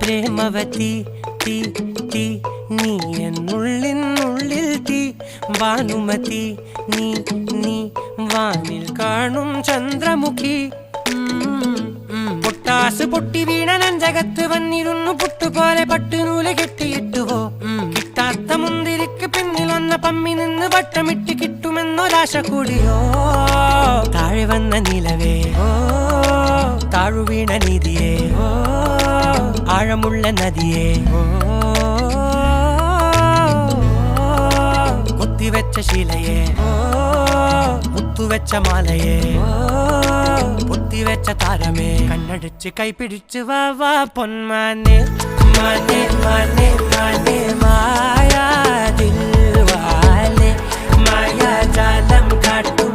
പ്രേമവതി തീ തീ നീ എന്നുള്ളിൽ തീ ഭാനുമതി നീ നീ വാനിൽ കാണും ചന്ദ്രമുഖി പൊട്ടാസ് പൊട്ടി വീണ നെഞ്ചകത്ത് വന്നിരുന്നു പുട്ടുപോലെ പട്ടുനൂല് കെട്ടിയിട്ടുവോ കിട്ടാത്ത മുന്തിരിക്ക് പിന്നിൽ വന്ന പമ്മി നിന്ന് വട്ടമിട്ട് കിട്ടുമെന്നൊരാശ കൂടിയോ താഴെ വന്ന നിലവേ ഓ താഴുവീണ നിധിയേ ഓ ആഴമുള്ള നദിയേ ഓ കൊത്തിവെച്ച ശിലയേ ഓ മുത്തുവെച്ച മാലയേ ഓ പൊത്തിവെച്ച താരമേ കണ്ണടിച്ച് കൈപിടിച്ച് വാ വാ പൊന്മാനെ മാനെ മാനെ മാനെ മായാ ദിൽവാലെ മായാജാലം കാട്ടും